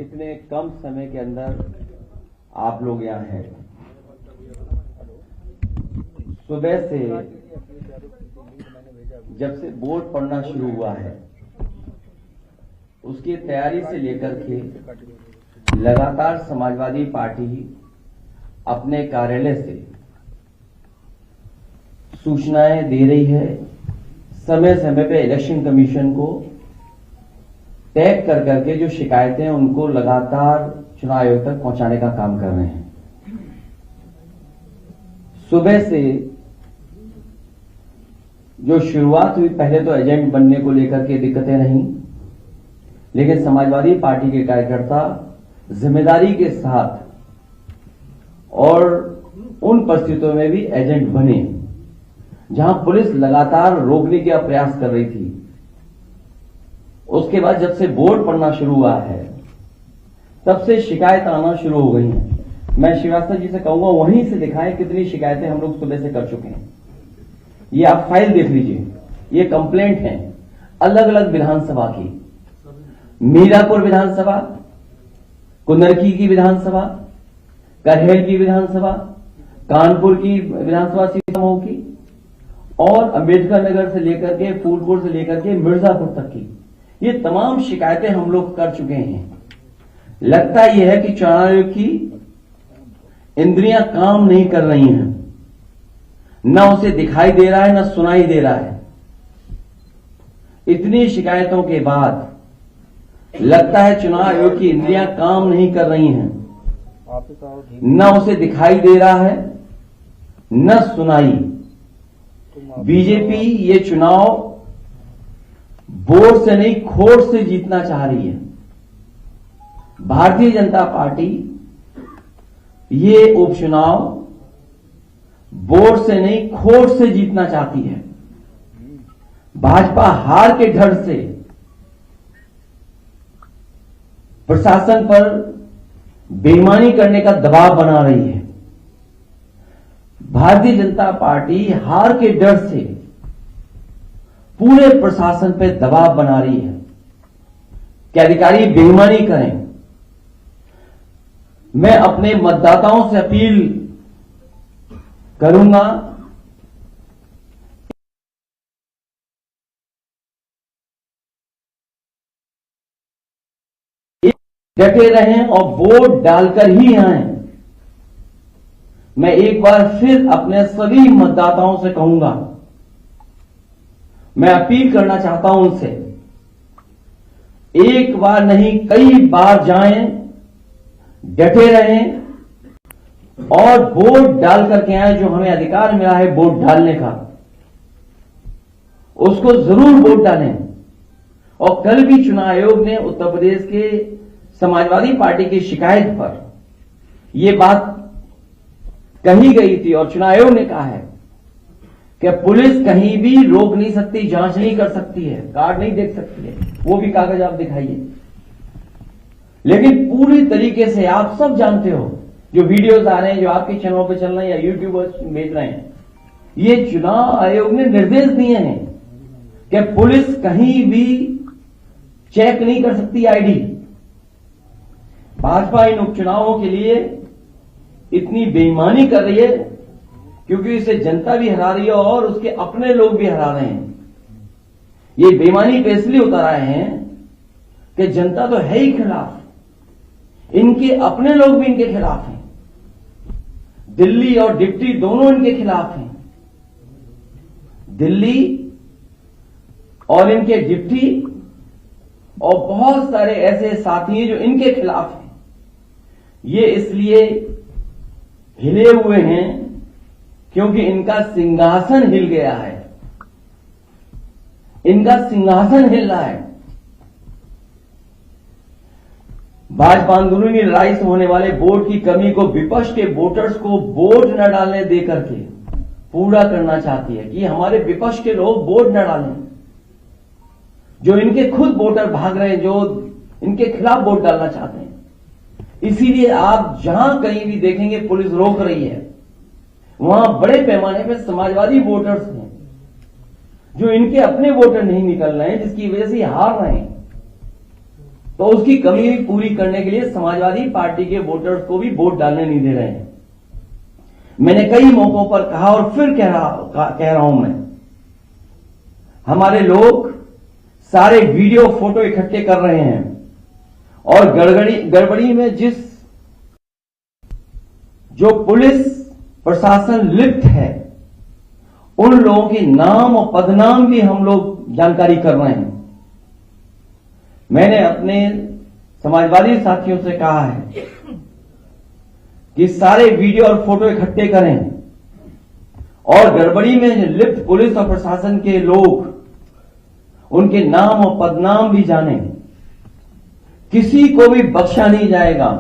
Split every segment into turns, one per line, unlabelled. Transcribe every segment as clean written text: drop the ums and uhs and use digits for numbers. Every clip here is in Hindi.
इतने कम समय के अंदर आप लोग यहाँ हैं। सुबह से जब से बोर्ड पढ़ना शुरू हुआ है उसकी तैयारी से लेकर के लगातार समाजवादी पार्टी अपने कार्यालय से सूचनाएं दे रही है। समय समय पे इलेक्शन कमीशन को टैग कर करके जो शिकायतें हैं उनको लगातार चुनाव आयोग तक पहुंचाने का काम कर रहे हैं। सुबह से जो शुरुआत हुई, पहले तो एजेंट बनने को लेकर के दिक्कतें रहीं, लेकिन समाजवादी पार्टी के कार्यकर्ता जिम्मेदारी के साथ और उन परिस्थितियों में भी एजेंट बने जहां पुलिस लगातार रोकने का प्रयास कर रही थी। उसके बाद जब से बोर्ड पढ़ना शुरू हुआ है तब से शिकायत आना शुरू हो गई हैं। मैं श्रीवास्तव जी से कहूंगा वहीं से दिखाएं कितनी शिकायतें हम लोग सुबह से कर चुके हैं। ये आप फाइल देख लीजिए, ये कंप्लेंट है अलग अलग विधानसभा की, मीरापुर विधानसभा, कुंदरकी की विधानसभा, करहेल की विधानसभा, कानपुर की विधानसभा सीट समूह की और अंबेडकर नगर से लेकर के फूलपुर से लेकर के मिर्जापुर तक की, ये तमाम शिकायतें हम लोग कर चुके हैं। लगता यह है कि चुनाव आयोग की इंद्रियां काम नहीं कर रही हैं, न उसे दिखाई दे रहा है न सुनाई दे रहा है। इतनी शिकायतों के बाद लगता है चुनाव आयोग की इंद्रियां काम नहीं कर रही हैं, न उसे दिखाई दे रहा है न सुनाई। बीजेपी ये चुनाव वोट से नहीं खोट से जीतना चाह रही है। भारतीय जनता पार्टी ये उपचुनाव वोट से नहीं खोट से जीतना चाहती है। भाजपा हार के डर से प्रशासन पर बेईमानी करने का दबाव बना रही है। भारतीय जनता पार्टी हार के डर से पूरे प्रशासन पे दबाव बना रही है कि अधिकारी बेईमानी करें। मैं अपने मतदाताओं से अपील करूंगा डटे रहें और वोट डालकर ही आएं। मैं एक बार फिर अपने सभी मतदाताओं से कहूंगा, मैं अपील करना चाहता हूं उनसे, एक बार नहीं कई बार जाएं, डटे रहें और वोट डाल करके आए। जो हमें अधिकार मिला है वोट डालने का, उसको जरूर वोट डालें। और कल भी चुनाव आयोग ने उत्तर प्रदेश के समाजवादी पार्टी की शिकायत पर यह बात कही गई थी और चुनाव आयोग ने कहा है कि पुलिस कहीं भी रोक नहीं सकती, जांच नहीं कर सकती है, कार्ड नहीं देख सकती है, वो भी कागज आप दिखाइए। लेकिन पूरी तरीके से आप सब जानते हो, जो वीडियोस आ रहे हैं, जो आपके चैनलों पे चल रहे हैं या यूट्यूबर्स भेज रहे हैं, ये चुनाव आयोग ने निर्देश दिए हैं कि पुलिस कहीं भी चेक नहीं कर सकती आईडी। भाजपा इन उपचुनावों के लिए इतनी बेईमानी कर रही है क्योंकि इसे जनता भी हरा रही है और उसके अपने लोग भी हरा रहे हैं। ये बेईमानी पे इसलिए उतर आए हैं कि जनता तो है ही खिलाफ, इनके अपने लोग भी इनके खिलाफ हैं। दिल्ली और डिप्टी दोनों इनके खिलाफ हैं। दिल्ली और इनके डिप्टी और बहुत सारे ऐसे साथी हैं जो इनके खिलाफ हैं। ये इसलिए हिले हुए हैं क्योंकि इनका सिंहासन हिल गया है, इनका सिंहासन हिल रहा है। भाजपा अंदरूनी लड़ाई से होने वाले वोट की कमी को विपक्ष के वोटर्स को वोट न डालने देकर के पूरा करना चाहती है कि हमारे विपक्ष के लोग वोट न डालें। जो इनके खुद वोटर भाग रहे हैं, जो इनके खिलाफ वोट डालना चाहते हैं। इसीलिए आप जहां कहीं भी देखेंगे पुलिस रोक रही है, वहां बड़े पैमाने पर समाजवादी वोटर्स हैं जो इनके अपने वोटर नहीं निकल रहे हैं, जिसकी वजह से हार रहे हैं। तो उसकी कमी पूरी करने के लिए समाजवादी पार्टी के वोटर्स को भी वोट डालने नहीं दे रहे हैं। मैंने कई मौकों पर कहा और फिर कह रहा हूं मैं, हमारे लोग सारे वीडियो फोटो इकट्ठे कर रहे हैं और गड़बड़ी में जो पुलिस प्रशासन लिप्त है उन लोगों के नाम और पदनाम भी हम लोग जानकारी कर रहे हैं। मैंने अपने समाजवादी साथियों से कहा है कि सारे वीडियो और फोटो इकट्ठे करें और गड़बड़ी में लिप्त पुलिस और प्रशासन के लोग उनके नाम और पदनाम भी जानें। किसी को भी बख्शा नहीं जाएगा।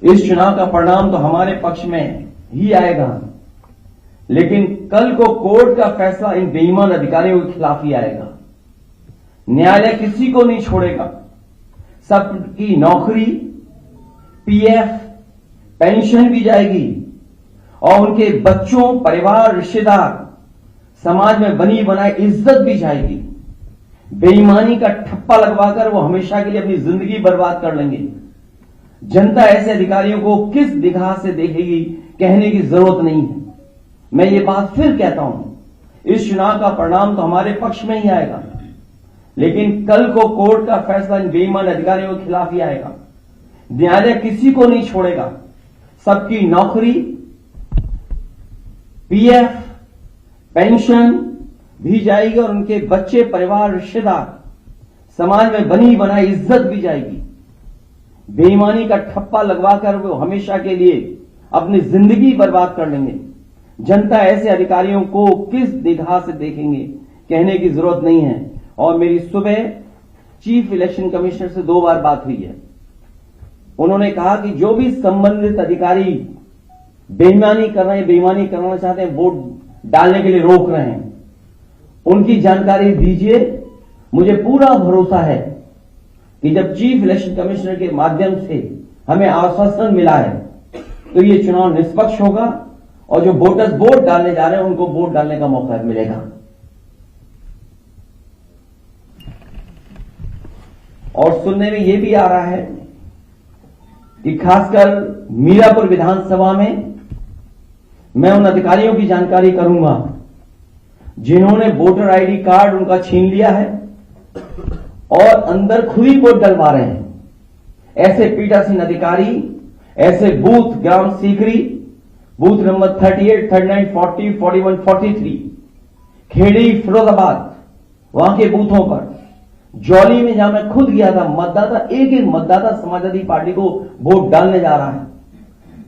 इस चुनाव का परिणाम तो हमारे पक्ष में ही आएगा, लेकिन कल को कोर्ट का फैसला इन बेईमान अधिकारियों के खिलाफ ही आएगा। न्यायालय किसी को नहीं छोड़ेगा। सबकी नौकरी, पीएफ, पेंशन भी जाएगी और उनके बच्चों, परिवार, रिश्तेदार, समाज में बनी बनाई इज्जत भी जाएगी। बेईमानी का ठप्पा लगवाकर वो हमेशा के लिए अपनी जिंदगी बर्बाद कर लेंगे। जनता ऐसे अधिकारियों को किस निगाह से देखेगी, कहने की जरूरत नहीं है। मैं ये बात फिर कहता हूं, इस चुनाव का परिणाम तो हमारे पक्ष में ही आएगा, लेकिन कल को कोर्ट का फैसला इन बेईमान अधिकारियों के खिलाफ ही आएगा। न्यायालय किसी को नहीं छोड़ेगा। सबकी नौकरी, पीएफ, पेंशन भी जाएगी और उनके बच्चे, परिवार, रिश्तेदार, समाज में बनी बनाई इज्जत भी जाएगी। बेईमानी का ठप्पा लगवाकर वो हमेशा के लिए अपनी जिंदगी बर्बाद कर लेंगे। जनता ऐसे अधिकारियों को किस निगाह से देखेंगे, कहने की जरूरत नहीं है। और मेरी सुबह चीफ इलेक्शन कमिश्नर से 2 बार बात हुई है। उन्होंने कहा कि जो भी संबंधित अधिकारी बेईमानी कर रहे हैं, बेईमानी करना चाहते हैं, वोट डालने के लिए रोक रहे हैं, उनकी जानकारी दीजिए। मुझे पूरा भरोसा है कि जब चीफ इलेक्शन कमिश्नर के माध्यम से हमें आश्वासन मिला है तो ये चुनाव निष्पक्ष होगा और जो वोटर्स वोट डालने जा रहे हैं उनको वोट डालने का मौका मिलेगा। और सुनने में यह भी आ रहा है कि खासकर मीरापुर विधानसभा में मैं उन अधिकारियों की जानकारी करूंगा जिन्होंने वोटर आईडी कार्ड उनका छीन लिया है और अंदर खुद ही वोट डलवा रहे हैं। ऐसे पीठासीन अधिकारी, ऐसे बूथ ग्राम सीकरी, बूथ नंबर 38, 39, 40, 41, 43, खेड़ी, फिरोजाबाद, वहां के बूथों पर, जौली में जहां मैं खुद गया था, मतदाता एक मतदाता समाजवादी पार्टी को वोट डालने जा रहा है।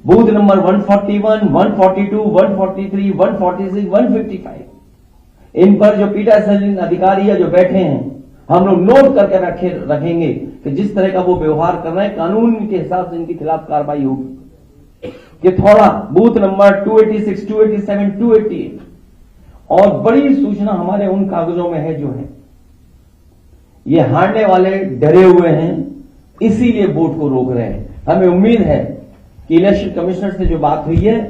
बूथ नंबर 141, 142, 143, 146, 155, इन पर जो पीठासीन अधिकारी जो बैठे हैं, हम लोग नोट करके रखेंगे कि जिस तरह का वो व्यवहार कर रहे हैं, कानून के हिसाब से इनके खिलाफ कार्रवाई होगी। कि थोड़ा बूथ नंबर 286, 287, 288 और बड़ी सूचना हमारे उन कागजों में है जो है ये हारने वाले डरे हुए हैं, इसीलिए वोट को रोक रहे हैं। हमें उम्मीद है कि इलेक्शन कमिश्नर से जो बात हुई है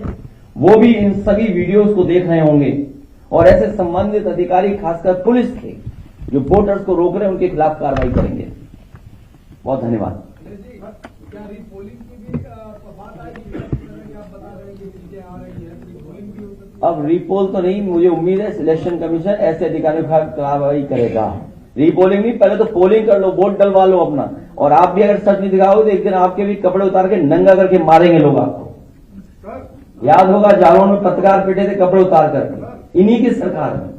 वो भी इन सभी वीडियोस को देख रहे होंगे और ऐसे संबंधित अधिकारी, खासकर पुलिस के जो वोटर्स को रोक रहे हैं, उनके खिलाफ कार्रवाई करेंगे। बहुत धन्यवाद। अब रीपोल तो नहीं, मुझे उम्मीद है इलेक्शन कमीशन ऐसे अधिकारियों के खिलाफ कार्रवाई करेगा। रीपोलिंग नहीं, पहले तो पोलिंग कर लो, वोट डलवा लो अपना। और आप भी अगर सच नहीं दिखाओगे तो एक दिन आपके भी कपड़े उतार के नंगा करके मारेंगे लोग आपको। याद होगा जालौन में पत्रकार पिटे थे कपड़े उतार कर, इन्हीं की सरकार में।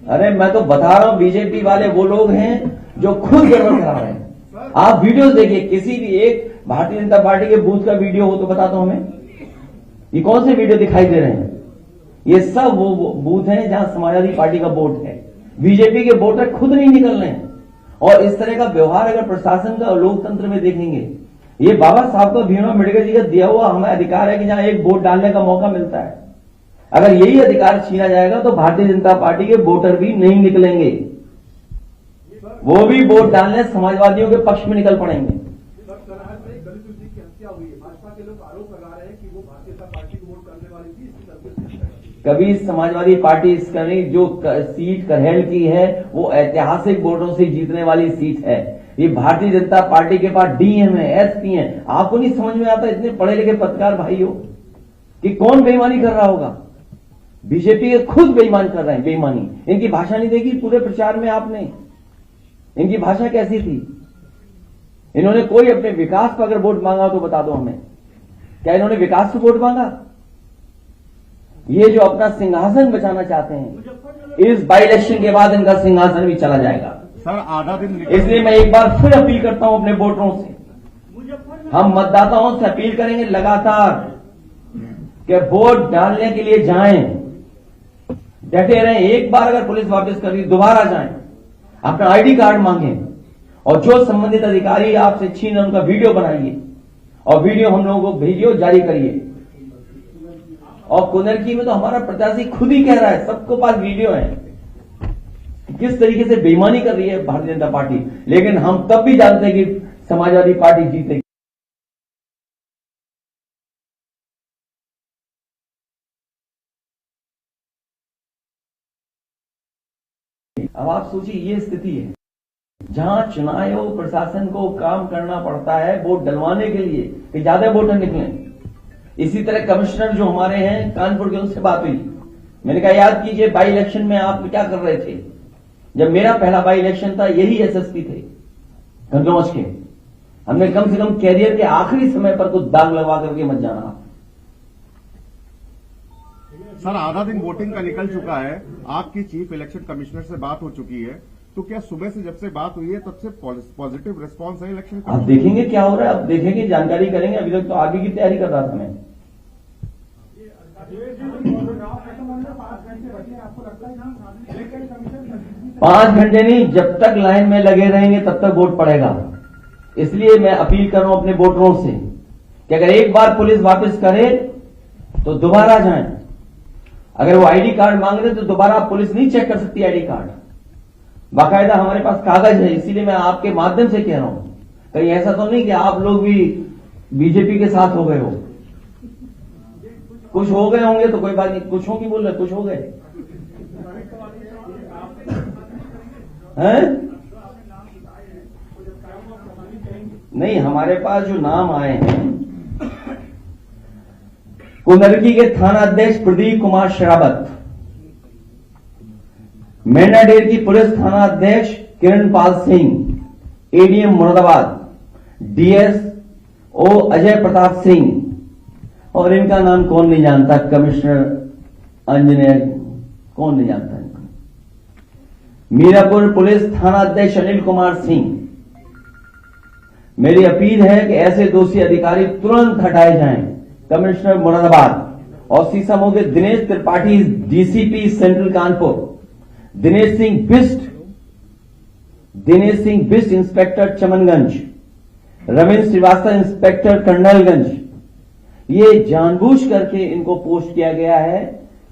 अरे मैं तो बता रहा हूं, बीजेपी वाले वो लोग हैं जो खुद गड़बड़ करा रहे हैं। आप वीडियो देखिए, किसी भी एक भारतीय जनता पार्टी के बूथ का वीडियो हो तो बता दो हमें। ये कौन से वीडियो दिखाई दे रहे हैं? ये सब वो बूथ हैं जहां समाजवादी पार्टी का वोट है। बीजेपी के वोटर खुद नहीं निकल रहे हैं। और इस तरह का व्यवहार अगर प्रशासन का और लोकतंत्र में देखेंगे, ये बाबा साहब का भीमराव अम्बेडकर जी का दिया हुआ हमें अधिकार है कि जहां एक वोट डालने का मौका मिलता है, अगर यही अधिकार छीना जाएगा तो भारतीय जनता पार्टी के वोटर भी नहीं निकलेंगे, वो भी वोट डालने समाजवादियों के पक्ष में निकल पड़ेंगे।
भाजपा के लोग आरोप लगा रहे हैं कि वो भारतीय जनता पार्टी को वोट करने वाले भी इसकी तरफ से
कभी समाजवादी पार्टी इसका नहीं, जो सीट करहेल की है वो ऐतिहासिक वोटों से जीतने वाली सीट है। ये भारतीय जनता पार्टी के पास डीएम है, एसपी है। आपको नहीं समझ में आता इतने पढ़े लिखे पत्रकार भाई हो कि कौन बेईमानी कर रहा होगा? बीजेपी के खुद बेईमान कर रहे हैं, बेईमानी। इनकी भाषा नहीं देखी पूरे प्रचार में आपने? इनकी भाषा कैसी थी? इन्होंने कोई अपने विकास पर अगर वोट मांगा तो बता दो हमें, क्या इन्होंने विकास पर वोट मांगा? ये जो अपना सिंहासन बचाना चाहते हैं, इस बाई इलेक्शन के बाद इनका सिंहासन भी चला जाएगा
सर। आधा दिन
इसलिए मैं एक बार फिर अपील करता हूं अपने वोटरों से, हम मतदाताओं से अपील करेंगे लगातार कि वोट डालने के लिए जाएं, डटे रहें। एक बार अगर पुलिस वापस कर दी दोबारा जाएं, अपना आईडी कार्ड मांगें और जो संबंधित अधिकारी आपसे छीन उनका वीडियो बनाइए और वीडियो हम लोगों को भेजिए, जारी करिए। और कुंदरकी में तो हमारा प्रत्याशी खुद ही कह रहा है, सबको पास वीडियो है, किस तरीके से बेईमानी कर रही है भारतीय जनता पार्टी। लेकिन हम तब भी जानते हैं कि समाजवादी पार्टी जीतेगी। अब आप सोचिए, ये स्थिति है जहां चुनाव आयोग प्रशासन को काम करना पड़ता है वोट डलवाने के लिए कि ज्यादा वोटर निकले। इसी तरह कमिश्नर जो हमारे हैं कानपुर के, उनसे बात हुई, मैंने कहा याद कीजिए बाई इलेक्शन में आप क्या कर रहे थे? जब मेरा पहला बाई इलेक्शन था यही एसएसपी थे गंगोमच के, हमने कम से कम कैरियर के आखिरी समय पर कुछ दाग लगवा करके मत जाना।
सर आधा दिन वोटिंग का निकल चुका है, आपकी चीफ इलेक्शन कमिश्नर से बात हो चुकी है, तो क्या सुबह से जब से बात हुई है तब से पॉजिटिव रिस्पांस है इलेक्शन का?
आप देखेंगे क्या हो रहा है, अब देखेंगे, जानकारी करेंगे। अभी तक तो आगे की तैयारी कर रहा था मैं। 5 घंटे नहीं, जब तक लाइन में लगे रहेंगे तब तक वोट पड़ेगा। इसलिए मैं अपील कर रहा हूं अपने वोटरों से कि अगर एक बार पुलिस वापस करे तो दोबारा जाएं। अगर वो आईडी कार्ड मांग रहे तो दोबारा पुलिस नहीं चेक कर सकती आईडी कार्ड, बाकायदा हमारे पास कागज है। इसीलिए मैं आपके माध्यम से कह रहा हूं, कहीं ऐसा तो नहीं कि आप लोग भी बीजेपी के साथ हो गए हो। कुछ हो गए होंगे तो कोई बात नहीं, कुछ हो की बोल रहे, कुछ हो गए हैं? नहीं, हमारे पास जो नाम आए हैं, कुंदरकी के थाना अध्यक्ष प्रदीप कुमार शरावत, मेंढाडेर की पुलिस थाना अध्यक्ष किरणपाल सिंह, एडीएम मुरादाबाद डीएसओ अजय प्रताप सिंह, और इनका नाम कौन नहीं जानता, कमिश्नर अंजनेय, कौन नहीं जानता इनको, मीरापुर पुलिस थाना अध्यक्ष अनिल कुमार सिंह। मेरी अपील है कि ऐसे दोषी अधिकारी तुरंत हटाए जाएं। कमिश्नर मुरादाबाद और सीसामऊ के Dinesh Tripathi DCP central Kanpur, Dinesh Singh Bisht inspector Chamanganj, Ravindra Srivastava inspector Colonelganj. ये जानबूझ करके इनको पोस्ट किया गया है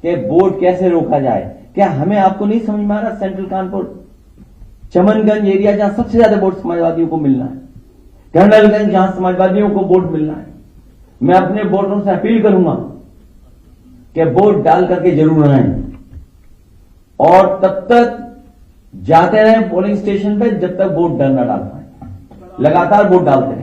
कि वोट कैसे रोका जाए। क्या हमें आपको नहीं समझ में आ रहा? सेंट्रल कानपुर चमनगंज एरिया जहां सबसे ज्यादा वोट समाजवादियों को मिलना है, कर्नलगंज जहां समाजवादियों को वोट मिलना है, मैं अपने वोटरों से अपील करूंगा कि वोट डाल करके जरूर आएं और तब तक जाते रहें पोलिंग स्टेशन पे जब तक वोट डल ना डाल पाए। लगातार वोट डालते रहें।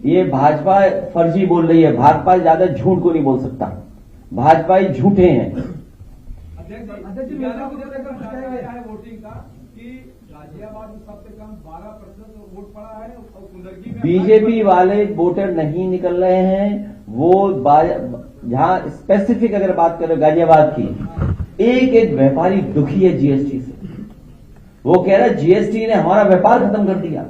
ये भाजपा फर्जी बोल रही है, भाजपा ज्यादा झूठ को नहीं बोल सकता, भाजपा ही झूठे हैं।
वोटिंग का कि गाजियाबाद में सबसे कम 12% वोट पड़ा है और कुंदरकी में
बीजेपी वाले वोटर नहीं निकल रहे हैं। वो जहां स्पेसिफिक अगर बात करें गाजियाबाद की, एक एक व्यापारी दुखी है जीएसटी से। वो कह रहा है जीएसटी ने हमारा व्यापार खत्म कर दिया।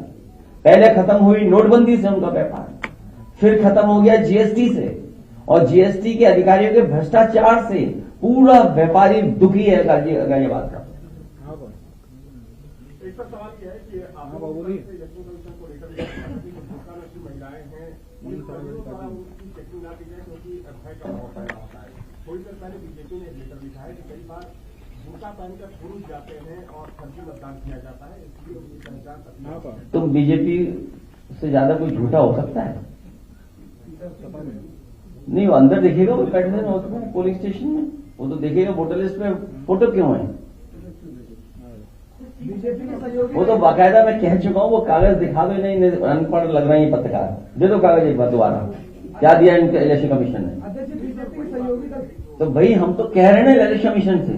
पहले खत्म हुई नोटबंदी से उनका व्यापार, फिर खत्म हो गया जीएसटी से, और जीएसटी के अधिकारियों के भ्रष्टाचार से पूरा व्यापारी दुखी है गाजियाबाद का।
एक सवाल यह है कि आप इलेक्शन कमीशन को लेकर महिलाएं हैं, उनकी चेकिंग ना की जाए क्योंकि एफआईआर का बहुत फायदा होता है। थोड़ी देर पहले बीजेपी ने लेटर लिखा है कि कई बार बुर्का पहनकर पुरुष जाते हैं और फर्जी मतदान किया जाता है, इसलिए उनकी पहचान तकनीक
तुम बीजेपी से ज्यादा कोई झूठा हो सकता है? नहीं, वो अंदर देखेगा, वो बैठने में होता है पोलिंग स्टेशन में, वो तो देखेगा वोटर लिस्ट में फोटो क्यों है।
बीजेपी के सहयोगी
वो तो बाकायदा मैं कह चुका हूँ, वो कागज दिखा दो, नहीं अनपढ़ लग रहे हैं पत्रकार, दे दो कागज एक बार दोबारा, क्या दिया इनके इलेक्शन कमीशन ने।
अध्यक्ष बीजेपी के सहयोगी दल
तो भाई हम तो कह रहे हैं ना इलेक्शन कमीशन से,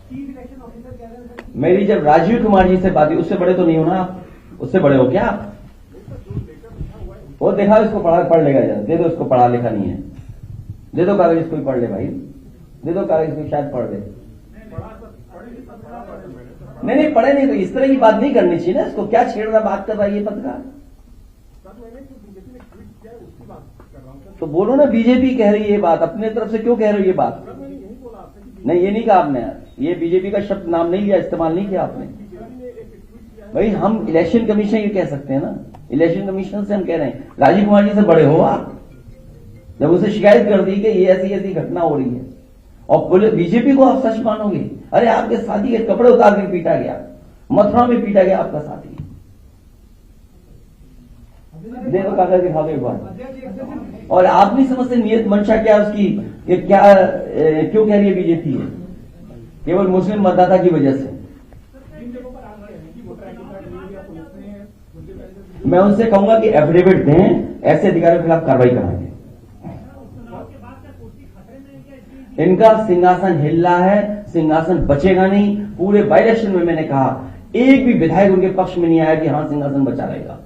चीफ इलेक्शन ऑफिसर कह रहे हैं
मेरी जब राजीव कुमार जी से बात हुई, उससे बड़े तो नहीं हो ना आप, उससे बड़े हो क्या आप? वो देखा, इसको पढ़ लेगा जरा, दे दो इसको, पढ़ा लिखा नहीं है, दे दो कागज इसको, पढ़ ले भाई, दे दो कागज इसको, शायद पढ़ ले। नहीं पढ़े नहीं, तो इस तरह की बात नहीं करनी चाहिए ना, इसको क्या छेड़ रहा बात कर रहा है ये पत्रकार।
बीजेपी ने ट्वीट किया है उसकी बात कर रहा हूँ सर।
तो बोलो ना, बीजेपी कह रही है ये बात, अपने तरफ से क्यों कह रहे हो ये बात?
मैंने यही बोला आपसे कि
नहीं, ये नहीं कहा आपने, ये बीजेपी का शब्द नाम नहीं लिया, इस्तेमाल नहीं किया आपने।
बीजेपी ने एक ट्वीट किया है।
भाई हम इलेक्शन कमीशन ये कह सकते हैं ना, इलेक्शन कमीशन से हम कह रहे हैं, राजीव कुमार जी से बड़े हो आप, जब उसे शिकायत कर दी कि ये ऐसी ऐसी घटना हो रही है, और बीजेपी को आप सच मानोगे? अरे आपके साथी के कपड़े उतार के पीटा गया, मथुरा में पीटा गया आपका साथी, देखो कागज दिखा दो एक बार।
अध्यक्ष एक दिन
और आप नहीं समझते नियत मंशा क्या है उसकी, कि क्या क्यों कह रही है बीजेपी है, केवल मुस्लिम मतदाता की वजह से।
जिन जगहों पर आ रहे हैं कि वोटर आईडी कार्ड नहीं दिया पुलिस ने, उनके पहले
मैं उनसे कहूंगा कि एफिडेविट दें, ऐसे अधिकारियों के खिलाफ कार्रवाई कराएंगे। इनका सिंहासन हिल रहा है, सिंहासन बचेगा नहीं। पूरे बाई इलेक्शन में मैंने कहा, एक भी विधायक उनके पक्ष में नहीं आया कि हाँ सिंहासन बचा रहेगा।